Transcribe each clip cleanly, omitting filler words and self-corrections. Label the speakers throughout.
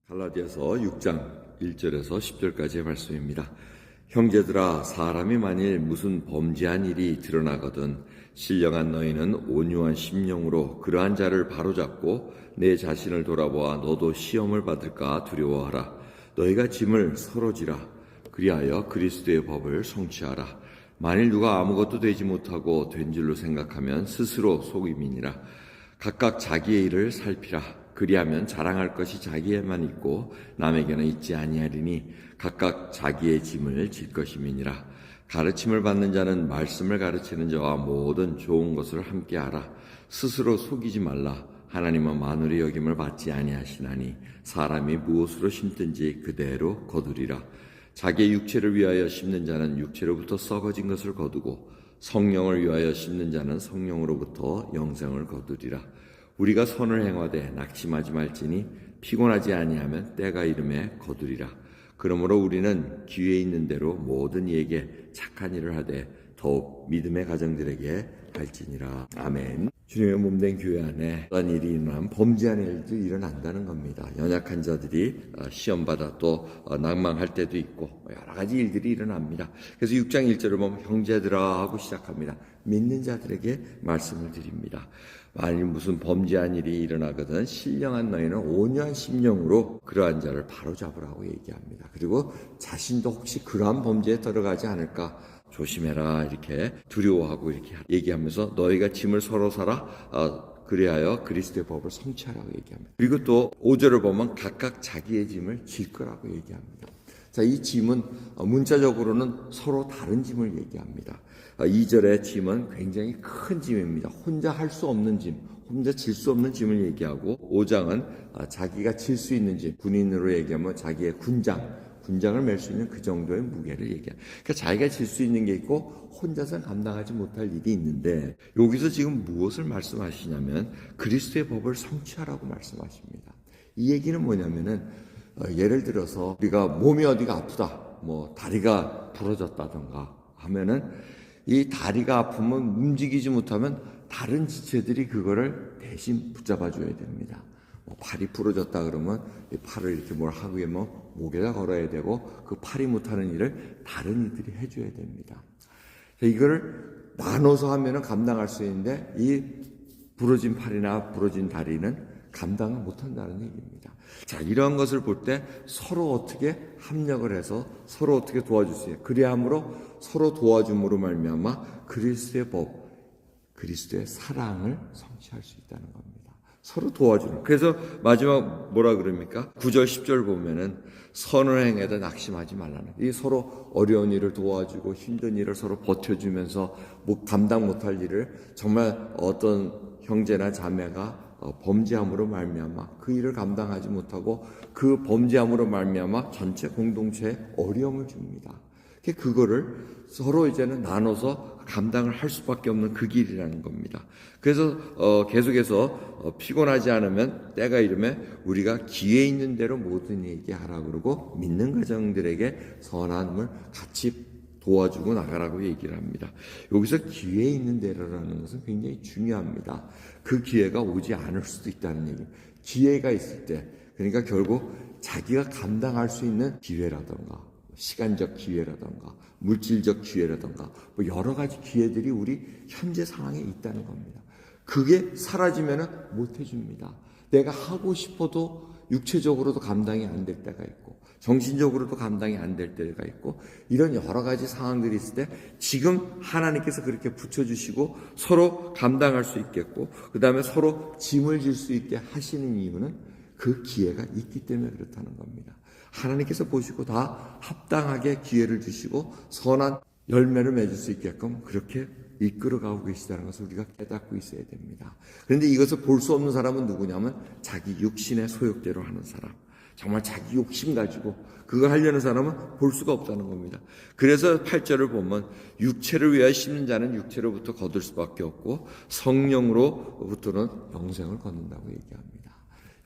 Speaker 1: 갈라디아서 6장 1절에서 10절까지의 말씀입니다. 형제들아, 사람이 만일 무슨 범죄한 일이 드러나거든 신령한 너희는 온유한 심령으로 그러한 자를 바로잡고 내 자신을 돌아보아 너도 시험을 받을까 두려워하라. 너희가 짐을 서로 지라. 그리하여 그리스도의 법을 성취하라. 만일 누가 아무것도 되지 못하고 된 줄로 생각하면 스스로 속임이니라. 각각 자기의 일을 살피라. 그리하면 자랑할 것이 자기에만 있고 남에게는 있지 아니하리니 각각 자기의 짐을 질 것임이니라. 가르침을 받는 자는 말씀을 가르치는 자와 모든 좋은 것을 함께 하라. 스스로 속이지 말라. 하나님은 만물의 여김을 받지 아니하시나니 사람이 무엇으로 심든지 그대로 거두리라. 자기의 육체를 위하여 심는 자는 육체로부터 썩어진 것을 거두고 성령을 위하여 심는 자는 성령으로부터 영생을 거두리라. 우리가 선을 행하되 낙심하지 말지니 피곤하지 아니하면 때가 이름에 거두리라. 그러므로 우리는 기회 있는 대로 모든 이에게 착한 일을 하되 더욱 믿음의 가정들에게 할지니라. 아멘. 주님의 몸된 교회 안에 어떤 일이 일어나면 범죄한 일도 일어난다는 겁니다. 연약한 자들이 시험받아 또 낭망할 때도 있고 여러 가지 일들이 일어납니다. 그래서 6장 1절을 보면 형제들아 하고 시작합니다. 믿는 자들에게 말씀을 드립니다. 만일 무슨 범죄한 일이 일어나거든 신령한 너희는 온유한 심령으로 그러한 자를 바로잡으라고 얘기합니다. 그리고 자신도 혹시 그러한 범죄에 들어가지 않을까 조심해라 이렇게 두려워하고 이렇게 얘기하면서 너희가 짐을 서로 사라. 그리하여 그리스도의 법을 성취하라고 얘기합니다. 그리고 또 5절을 보면 각각 자기의 짐을 질 거라고 얘기합니다. 자, 이 짐은 문자적으로는 서로 다른 짐을 얘기합니다. 2절의 짐은 굉장히 큰 짐입니다. 혼자 할 수 없는 짐, 혼자 질 수 없는 짐을 얘기하고 5장은 자기가 질 수 있는 짐, 군인으로 얘기하면 자기의 군장을 맬 수 있는 그 정도의 무게를 얘기합니다. 그러니까 자기가 질 수 있는 게 있고 혼자서는 감당하지 못할 일이 있는데 여기서 지금 무엇을 말씀하시냐면 그리스도의 법을 성취하라고 말씀하십니다. 이 얘기는 뭐냐면은 예를 들어서 우리가 몸이 어디가 아프다, 다리가 부러졌다던가 하면은 이 다리가 아프면 움직이지 못하면 다른 지체들이 그거를 대신 붙잡아 줘야 됩니다. 팔이 부러졌다 그러면 이 팔을 이렇게 뭘 하고 목에다 걸어야 되고 그 팔이 못하는 일을 다른 이들이 해줘야 됩니다. 이거를 나눠서 하면은 감당할 수 있는데 이 부러진 팔이나 부러진 다리는 감당을 못한다는 얘기입니다. 자, 이러한 것을 볼 때 서로 어떻게 합력을 해서 서로 어떻게 도와줄 수 있어요. 그리함으로 서로 도와줌으로 말미암아 그리스도의 법, 그리스도의 사랑을 성취할 수 있다는 겁니다. 서로 도와주는. 그래서 마지막 뭐라 그럽니까? 9절 10절 보면은 선을 행해도 낙심하지 말라는. 이 서로 어려운 일을 도와주고 힘든 일을 서로 버텨주면서 감당 못할 일을 정말 어떤 형제나 자매가 범죄함으로 말미암아 그 일을 감당하지 못하고 그 범죄함으로 말미암아 전체 공동체에 어려움을 줍니다. 그거를 서로 이제는 나눠서 감당을 할 수밖에 없는 그 길이라는 겁니다. 그래서 계속해서 피곤하지 않으면 때가 이르면 우리가 기회 있는 대로 모든 얘기 하라 그러고 믿는 가정들에게 선함을 같이 도와주고 나가라고 얘기를 합니다. 여기서 기회 있는 대로라는 것은 굉장히 중요합니다. 그 기회가 오지 않을 수도 있다는 얘기입니다. 기회가 있을 때, 그러니까 결국 자기가 감당할 수 있는 기회라던가 시간적 기회라던가 물질적 기회라던가 여러 가지 기회들이 우리 현재 상황에 있다는 겁니다. 그게 사라지면은 못 해줍니다. 내가 하고 싶어도 육체적으로도 감당이 안 될 때가 있고 정신적으로도 감당이 안 될 때가 있고 이런 여러 가지 상황들이 있을 때 지금 하나님께서 그렇게 붙여주시고 서로 감당할 수 있겠고 그 다음에 서로 짐을 질 수 있게 하시는 이유는 그 기회가 있기 때문에 그렇다는 겁니다. 하나님께서 보시고 다 합당하게 기회를 주시고 선한 열매를 맺을 수 있게끔 그렇게 이끌어가고 계시다는 것을 우리가 깨닫고 있어야 됩니다. 그런데 이것을 볼 수 없는 사람은 누구냐면 자기 육신의 소욕대로 하는 사람, 정말 자기 욕심 가지고 그걸 하려는 사람은 볼 수가 없다는 겁니다. 그래서 8절을 보면 육체를 위하여 심는 자는 육체로부터 거둘 수밖에 없고 성령으로부터는 영생을 거둔다고 얘기합니다.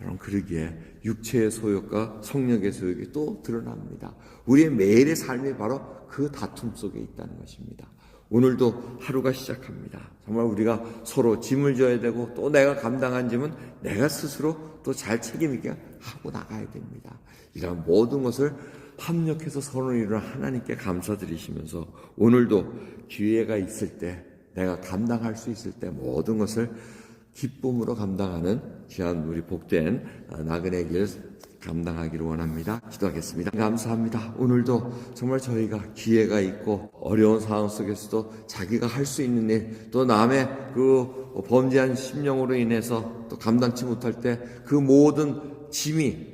Speaker 1: 여러분, 그러기에 육체의 소욕과 성령의 소욕이 또 드러납니다. 우리의 매일의 삶이 바로 그 다툼 속에 있다는 것입니다. 오늘도 하루가 시작합니다. 정말 우리가 서로 짐을 져야 되고 또 내가 감당한 짐은 내가 스스로 또 잘 책임있게 하고 나가야 됩니다. 이런 모든 것을 합력해서 선을 이루는 하나님께 감사드리시면서 오늘도 기회가 있을 때 내가 감당할 수 있을 때 모든 것을 기쁨으로 감당하는 귀한 우리 복된 나그네 길 감당하기를 원합니다. 기도하겠습니다. 감사합니다. 오늘도 정말 저희가 기회가 있고 어려운 상황 속에서도 자기가 할 수 있는 일, 또 남의 그 범죄한 심령으로 인해서 또 감당치 못할 때 그 모든 짐이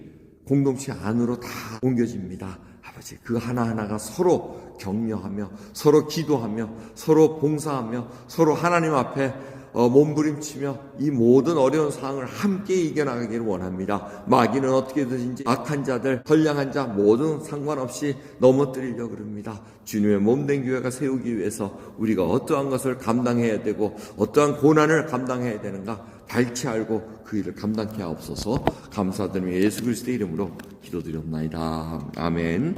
Speaker 1: 공동체 안으로 다 옮겨집니다. 아버지, 그 하나하나가 서로 격려하며 서로 기도하며 서로 봉사하며 서로 하나님 앞에 몸부림치며 이 모든 어려운 상황을 함께 이겨나가기를 원합니다. 마귀는 어떻게든지 악한 자들, 선량한 자 모든 상관없이 넘어뜨리려고 그럽니다. 주님의 몸된 교회가 세우기 위해서 우리가 어떠한 것을 감당해야 되고 어떠한 고난을 감당해야 되는가 밝히 알고 그 일을 감당케 하옵소서. 감사드리며 예수 그리스도의 이름으로 기도드렸나이다. 아멘.